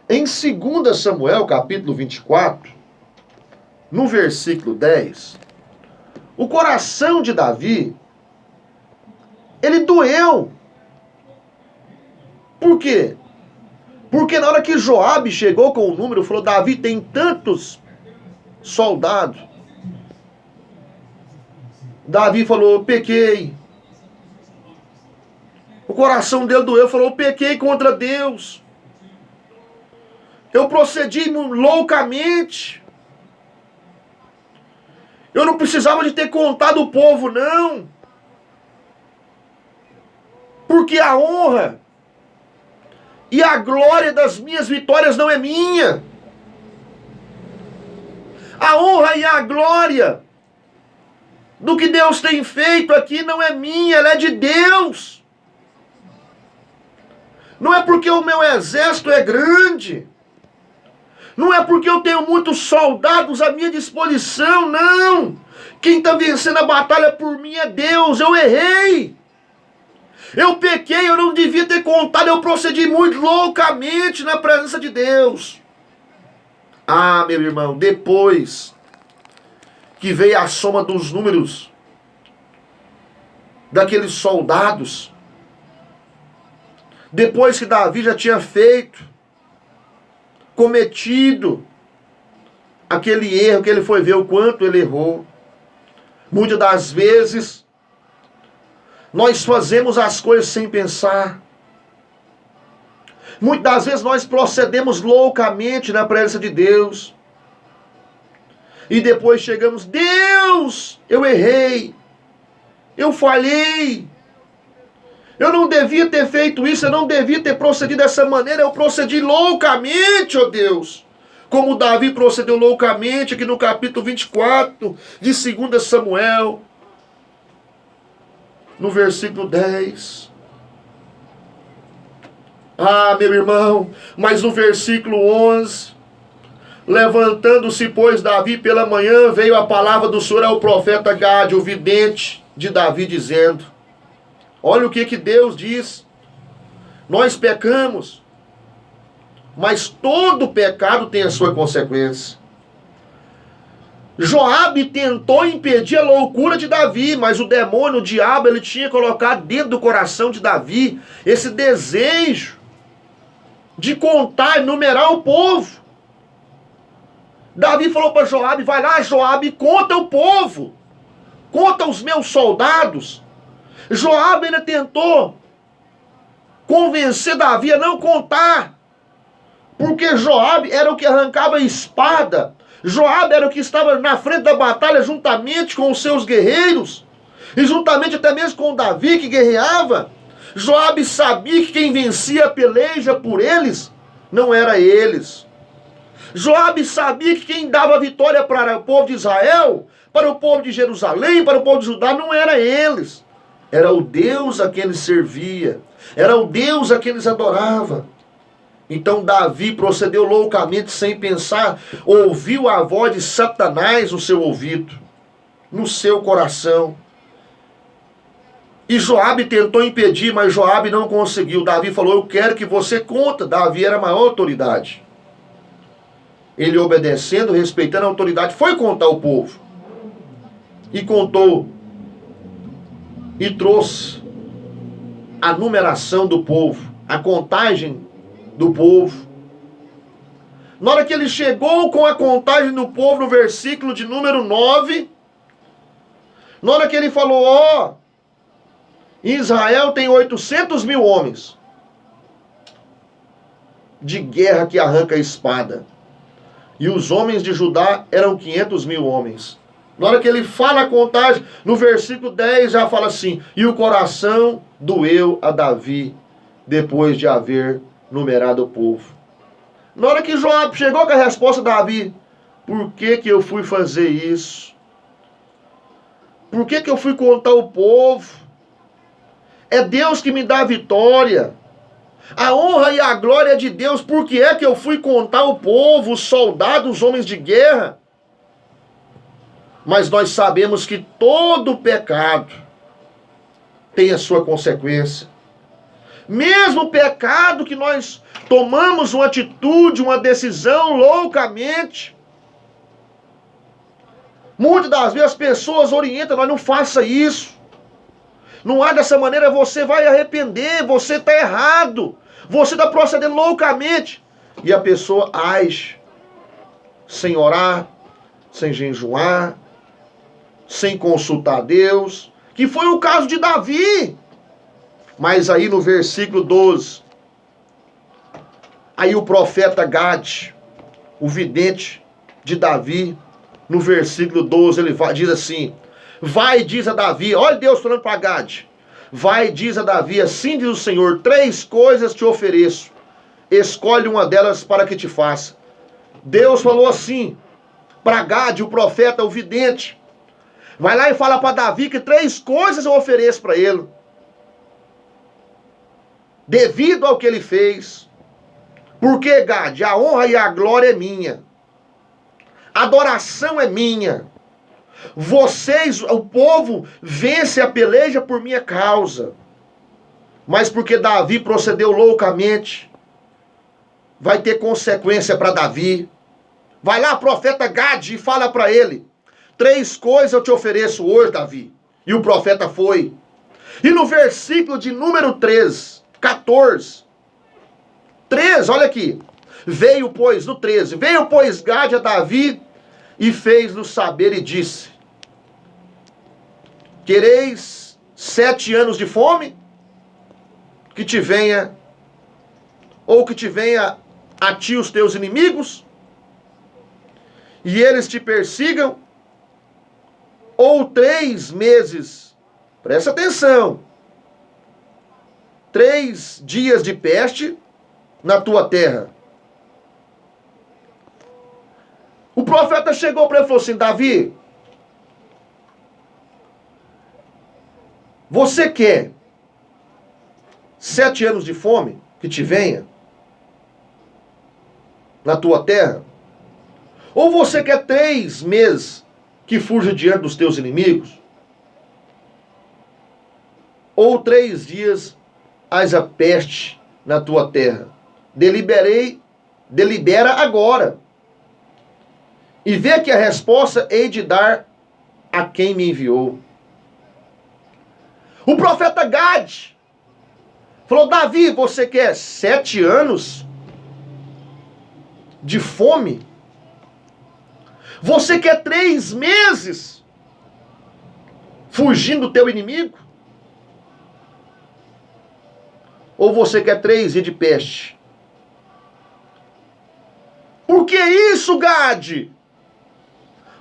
Em 2 Samuel, capítulo 24, no versículo 10, o coração de Davi, ele doeu. Por quê? Porque na hora que Joabe chegou com o número, falou, Davi tem tantos soldados. Davi falou, eu pequei. O coração dele doeu, falou, eu pequei contra Deus. Eu procedi loucamente. Eu não precisava de ter contado o povo, não. Porque a honra e a glória das minhas vitórias não é minha. A honra e a glória do que Deus tem feito aqui não é minha, ela é de Deus. Não é porque o meu exército é grande. Não é porque eu tenho muitos soldados à minha disposição, não. Quem está vencendo a batalha por mim é Deus. Eu errei. Eu pequei, eu não devia ter contado, eu procedi muito loucamente na presença de Deus. Ah, meu irmão, depois que veio a soma dos números daqueles soldados, depois que Davi já tinha cometido aquele erro, que ele foi ver o quanto ele errou. Muitas das vezes, nós fazemos as coisas sem pensar. Muitas das vezes nós procedemos loucamente na presença de Deus. E depois chegamos, Deus, eu errei. Eu falhei. Eu não devia ter feito isso, eu não devia ter procedido dessa maneira, eu procedi loucamente, ó Deus. Como Davi procedeu loucamente aqui no capítulo 24 de 2 Samuel, no versículo 10. Ah, meu irmão, mas no versículo 11, levantando-se, pois, Davi pela manhã, veio a palavra do Senhor ao profeta Gade, o vidente de Davi, dizendo, olha o que Deus diz, nós pecamos, mas todo pecado tem a sua consequência. Joabe tentou impedir a loucura de Davi, mas o demônio, o diabo, ele tinha colocado dentro do coração de Davi esse desejo de contar, numerar o povo. Davi falou para Joabe, vai lá, Joabe, conta o povo, conta os meus soldados. Joabe ainda tentou convencer Davi a não contar, porque Joabe era o que arrancava a espada, Joabe era o que estava na frente da batalha juntamente com os seus guerreiros, e juntamente até mesmo com Davi que guerreava. Joabe sabia que quem vencia a peleja por eles não era eles. Joabe sabia que quem dava vitória para o povo de Israel, para o povo de Jerusalém, para o povo de Judá, não era eles. Era o Deus a quem ele servia. Era o Deus a quem eles adoravam. Então Davi procedeu loucamente sem pensar. Ouviu a voz de Satanás no seu ouvido, no seu coração. E Joabe tentou impedir, mas Joabe não conseguiu. Davi falou, eu quero que você conta. Davi era a maior autoridade. Ele obedecendo, respeitando a autoridade, foi contar o povo. E contou. E trouxe a numeração do povo, a contagem do povo. Na hora que ele chegou com a contagem do povo, no versículo de número 9, na hora que ele falou, ó, Israel tem 800 mil homens de guerra que arranca a espada. E os homens de Judá eram 500 mil homens. Na hora que ele fala a contagem, no versículo 10 já fala assim, e o coração doeu a Davi, depois de haver numerado o povo. Na hora que Joabe chegou com a resposta de Davi, por que eu fui fazer isso? Por que eu fui contar o povo? É Deus que me dá a vitória. A honra e a glória é de Deus. Por que é que eu fui contar o povo, os soldados, os homens de guerra? Mas nós sabemos que todo pecado tem a sua consequência. Mesmo pecado que nós tomamos uma atitude, uma decisão loucamente. Muitas das vezes as pessoas orientam, nós não faça isso. Não há dessa maneira, você vai arrepender, você está errado. Você está procedendo loucamente. E a pessoa age sem orar, sem jejuar, sem consultar a Deus. Que foi o caso de Davi. Mas aí no versículo 12, aí o profeta Gade, o vidente de Davi, no versículo 12, ele diz assim: vai, diz a Davi, olha Deus falando para Gade, vai, diz a Davi, assim diz o Senhor, 3 coisas te ofereço, escolhe uma delas para que te faça. Deus falou assim para Gade, o profeta, o vidente, vai lá e fala para Davi que 3 coisas eu ofereço para ele, devido ao que ele fez. Porque, Gade, a honra e a glória é minha, a adoração é minha. Vocês, o povo, vence a peleja por minha causa. Mas porque Davi procedeu loucamente, vai ter consequência para Davi. Vai lá, profeta Gade, e fala para ele: 3 coisas eu te ofereço hoje, Davi. E o profeta foi. E no versículo de número 14, olha aqui. Veio, pois, no 13, veio, pois, Gade a Davi e fez-no saber e disse: quereis 7 anos de fome? Que te venha, ou que te venha a ti os teus inimigos, e eles te persigam, ou 3 meses, presta atenção, 3 dias de peste na tua terra. O profeta chegou para ele e falou assim: Davi, você quer 7 anos de fome que te venha na tua terra? Ou você quer 3 meses que fuja diante dos teus inimigos? Ou 3 dias hás a peste na tua terra? Delibera agora. E vê que a resposta hei de dar a quem me enviou. O profeta Gade falou: Davi, você quer 7 anos de fome? Você quer 3 meses fugindo do teu inimigo? Ou você quer 3 dias de peste? Por que isso, Gade?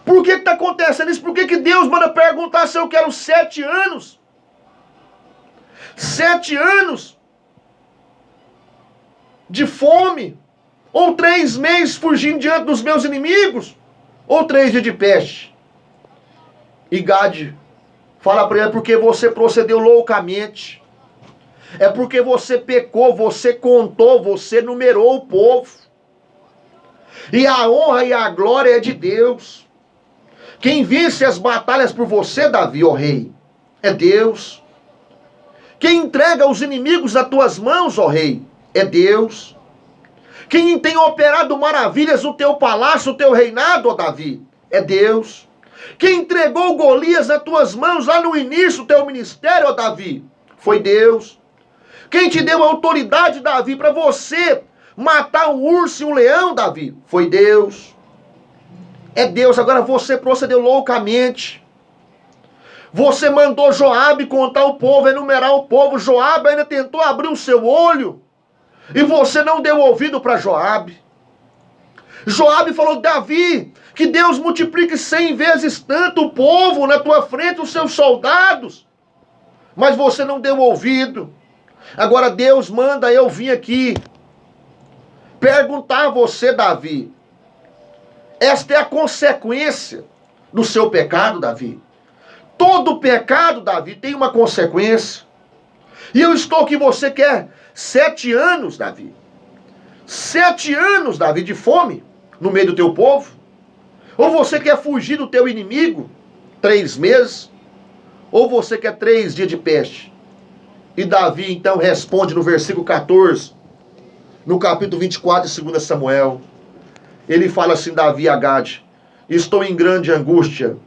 Por que está acontecendo isso? Por que Deus manda perguntar se eu quero 7 anos? 7 anos de fome? Ou 3 meses fugindo diante dos meus inimigos? Ou 3 dias de peste? E Gade fala para ele: porque você procedeu loucamente. É porque você pecou, você contou, você numerou o povo. E a honra e a glória é de Deus. Quem vence as batalhas por você, Davi, ó rei, é Deus. Quem entrega os inimigos nas tuas mãos, ó rei, é Deus. Quem tem operado maravilhas no teu palácio, no teu reinado, ó Davi, é Deus. Quem entregou Golias nas tuas mãos lá no início do teu ministério, ó Davi, foi Deus. Quem te deu a autoridade, Davi, para você matar um urso e um leão, Davi, foi Deus. É Deus. Agora você procedeu loucamente. Você mandou Joabe contar o povo, enumerar o povo. Joabe ainda tentou abrir o seu olho. E você não deu ouvido para Joabe. Joabe falou: Davi, que Deus multiplique 100 vezes tanto o povo na tua frente, os seus soldados. Mas você não deu ouvido. Agora Deus manda eu vir aqui perguntar a você, Davi. Esta é a consequência do seu pecado, Davi. Todo pecado, Davi, tem uma consequência. E eu estou que você quer 7 anos, Davi. 7 anos, Davi, de fome no meio do teu povo. Ou você quer fugir do teu inimigo 3 meses. Ou você quer 3 dias de peste. E Davi então responde no versículo 14, no capítulo 24 de 2 Samuel. Ele fala assim, Davi a Gade: estou em grande angústia,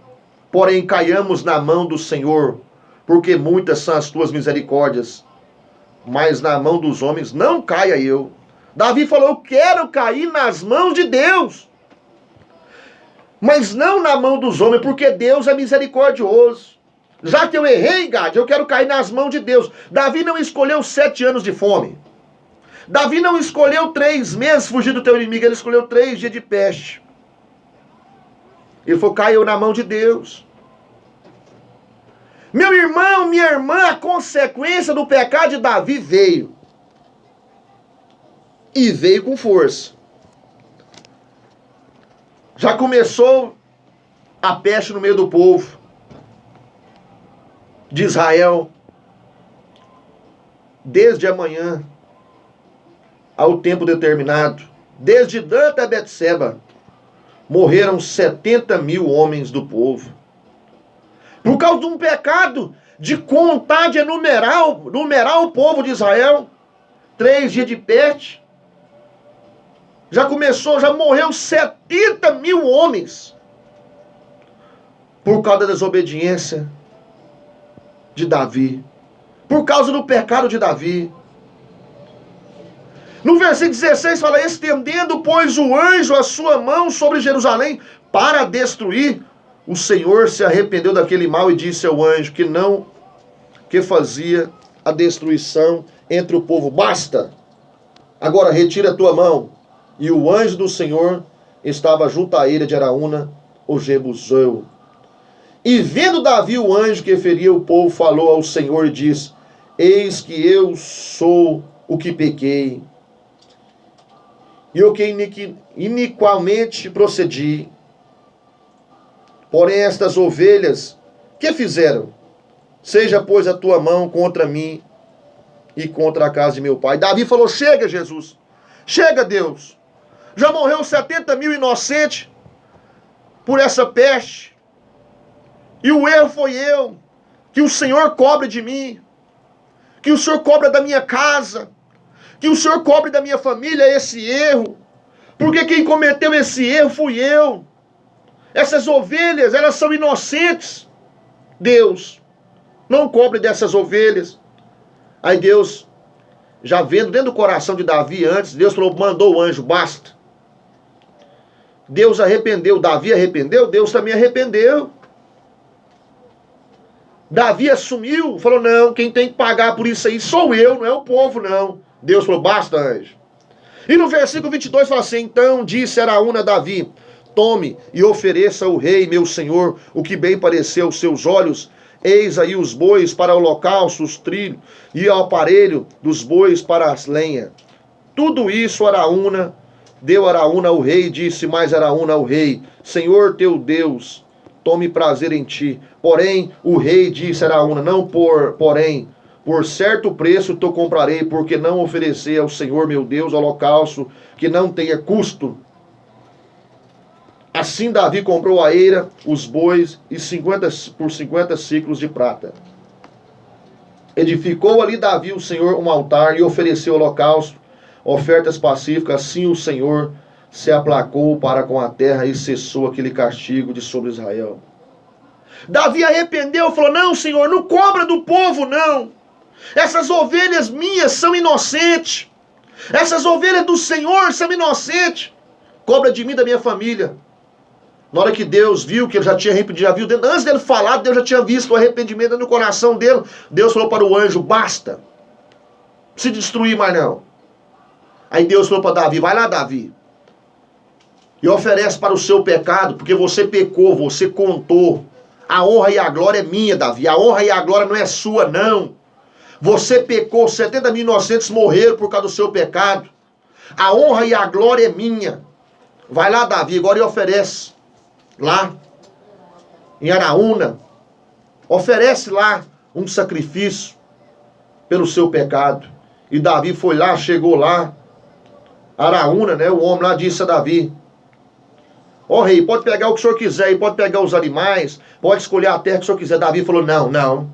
porém caiamos na mão do Senhor, porque muitas são as tuas misericórdias, mas na mão dos homens não caia eu. Davi falou, eu quero cair nas mãos de Deus, mas não na mão dos homens, porque Deus é misericordioso. Já que eu errei, Gade, eu quero cair nas mãos de Deus. Davi não escolheu 7 anos de fome. Davi não escolheu 3 meses fugir do teu inimigo, ele escolheu 3 dias de peste. Ele falou, caiu na mão de Deus. Meu irmão, minha irmã, a consequência do pecado de Davi veio. E veio com força. Já começou a peste no meio do povo de Israel. Desde amanhã ao tempo determinado, desde Dan até Betseba, morreram 70.000 homens do povo. Por causa de um pecado de contar, de numerar o povo de Israel. 3 dias de peste. Já começou, já morreu 70.000 homens. Por causa da desobediência de Davi. Por causa do pecado de Davi. No versículo 16 fala, estendendo, pois, o anjo a sua mão sobre Jerusalém para destruir, o Senhor se arrependeu daquele mal e disse ao anjo que fazia a destruição entre o povo, basta, agora retira a tua mão. E o anjo do Senhor estava junto à eira de Araúna, o Jebuseu. E vendo Davi o anjo que feria o povo, falou ao Senhor e disse, eis que eu sou o que pequei, e o que iniquamente procedi. Porém estas ovelhas, que fizeram? Seja, pois, a tua mão contra mim e contra a casa de meu pai. Davi falou, chega, Jesus. Chega, Deus. Já morreu 70.000 inocentes por essa peste. E o erro foi eu. Que o Senhor cobre de mim. Que o Senhor cobra da minha casa. Que o Senhor cobre da minha família esse erro. Porque quem cometeu esse erro fui eu. Essas ovelhas, elas são inocentes. Deus, não cobre dessas ovelhas. Aí Deus, já vendo dentro do coração de Davi antes, Deus falou, mandou o anjo, basta. Deus arrependeu, Davi arrependeu, Deus também arrependeu. Davi assumiu, falou, não, quem tem que pagar por isso aí sou eu, não é o povo, não. Deus falou, basta, anjo. E no versículo 22 fala assim, então disse Araúna a Davi, tome e ofereça ao rei, meu senhor, o que bem pareceu aos seus olhos. Eis aí os bois para holocausto, os trilhos, e o aparelho dos bois para as lenha. Tudo isso Araúna deu Araúna ao rei, disse mais Araúna ao rei, Senhor teu Deus, tome prazer em ti. Porém, o rei disse a Araúna, porém, por certo preço te comprarei, porque não oferecer ao Senhor meu Deus holocausto que não tenha custo. Assim Davi comprou a eira, os bois, por 50 ciclos de prata. Edificou ali Davi o Senhor um altar e ofereceu holocausto, ofertas pacíficas. Assim o Senhor se aplacou para com a terra e cessou aquele castigo de sobre Israel. Davi arrependeu, falou, não, Senhor, não cobra do povo, não. Essas ovelhas minhas são inocentes. Essas ovelhas do Senhor são inocentes. Cobra de mim, da minha família. Na hora que Deus viu que ele já tinha arrependido, já viu, antes dele falar, Deus já tinha visto o arrependimento no coração dele. Deus falou para o anjo, basta. Não se destruir mais não. Aí Deus falou para Davi, vai lá, Davi. E oferece para o seu pecado, porque você pecou, você contou. A honra e a glória é minha, Davi. A honra e a glória não é sua, não. Você pecou, 70.000 inocentes morreram por causa do seu pecado. A honra e a glória é minha. Vai lá, Davi, agora e oferece. Lá, em Araúna, oferece lá um sacrifício pelo seu pecado. E Davi foi lá, chegou lá. Araúna, né, o homem lá disse a Davi, ó rei, pode pegar o que o senhor quiser, pode pegar os animais, pode escolher a terra que o senhor quiser. Davi falou, não,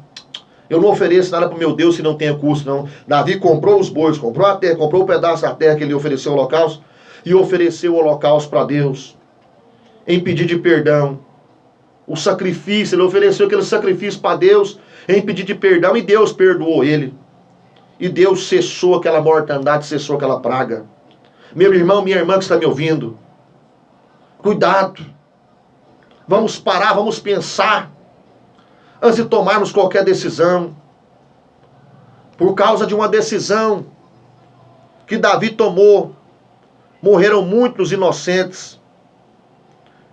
Eu não ofereço nada para o meu Deus se não tenha custo, não. Davi comprou os bois, comprou a terra, comprou o pedaço da terra que ele ofereceu o holocausto e ofereceu o holocausto para Deus em pedido de perdão. O sacrifício, ele ofereceu aquele sacrifício para Deus em pedido de perdão e Deus perdoou ele. E Deus cessou aquela mortandade, cessou aquela praga. Meu irmão, minha irmã que está me ouvindo, cuidado. Vamos parar, vamos pensar antes de tomarmos qualquer decisão. Por causa de uma decisão que Davi tomou, morreram muitos inocentes,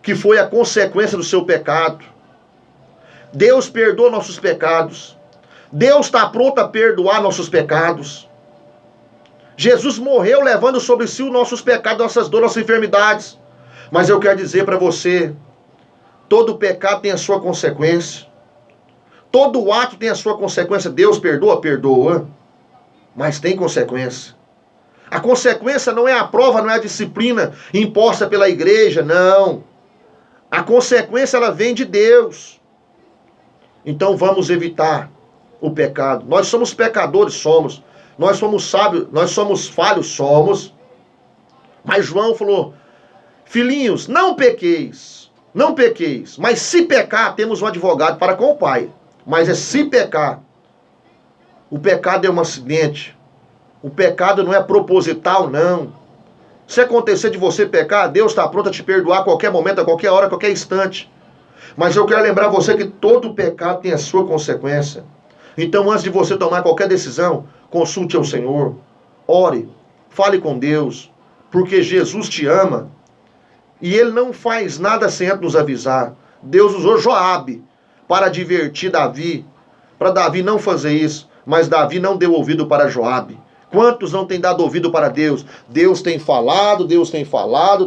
que foi a consequência do seu pecado. Deus perdoa nossos pecados. Deus está pronto a perdoar nossos pecados. Jesus morreu levando sobre si os nossos pecados, nossas dores, nossas enfermidades. Mas eu quero dizer para você, todo pecado tem a sua consequência. Todo ato tem a sua consequência. Deus perdoa? Perdoa. Mas tem consequência. A consequência não é a prova, não é a disciplina imposta pela igreja, não. A consequência, ela vem de Deus. Então vamos evitar o pecado. Nós somos pecadores, somos. Nós somos sábios, nós somos falhos, somos. Mas João falou, filhinhos, não pequeis. Não pequeis. Mas se pecar, temos um advogado para com o Pai. Mas é se pecar. O pecado é um acidente. O pecado não é proposital, não. Se acontecer de você pecar, Deus está pronto a te perdoar a qualquer momento, a qualquer hora, a qualquer instante. Mas eu quero lembrar você que todo pecado tem a sua consequência. Então, antes de você tomar qualquer decisão, consulte ao Senhor. Ore, fale com Deus, porque Jesus te ama. E Ele não faz nada sem antes nos avisar. Deus usou Joabe para advertir Davi, para Davi não fazer isso, mas Davi não deu ouvido para Joabe. Quantos não têm dado ouvido para Deus? Deus tem falado,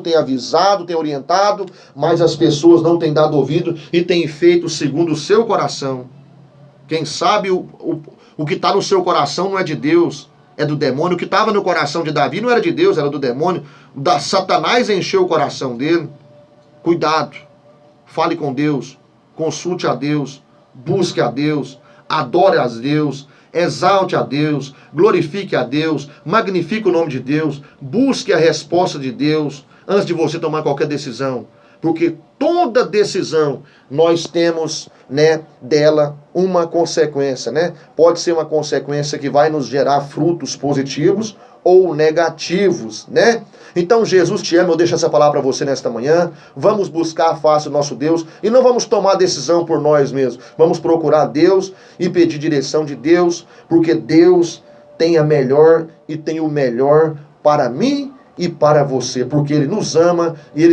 tem avisado, tem orientado, mas as pessoas não têm dado ouvido e têm feito segundo o seu coração. Quem sabe o que está no seu coração não é de Deus, é do demônio. O que estava no coração de Davi não era de Deus, era do demônio. Satanás encheu o coração dele. Cuidado, fale com Deus, consulte a Deus, busque a Deus, adore a Deus, exalte a Deus, glorifique a Deus, magnifique o nome de Deus, busque a resposta de Deus antes de você tomar qualquer decisão. Porque toda decisão nós temos, dela uma consequência, Pode ser uma consequência que vai nos gerar frutos positivos ou negativos, Então Jesus te ama, eu deixo essa palavra para você nesta manhã. Vamos buscar a face do nosso Deus e não vamos tomar decisão por nós mesmos. Vamos procurar Deus e pedir direção de Deus, porque Deus tem a melhor e tem o melhor para mim e para você, porque Ele nos ama e Ele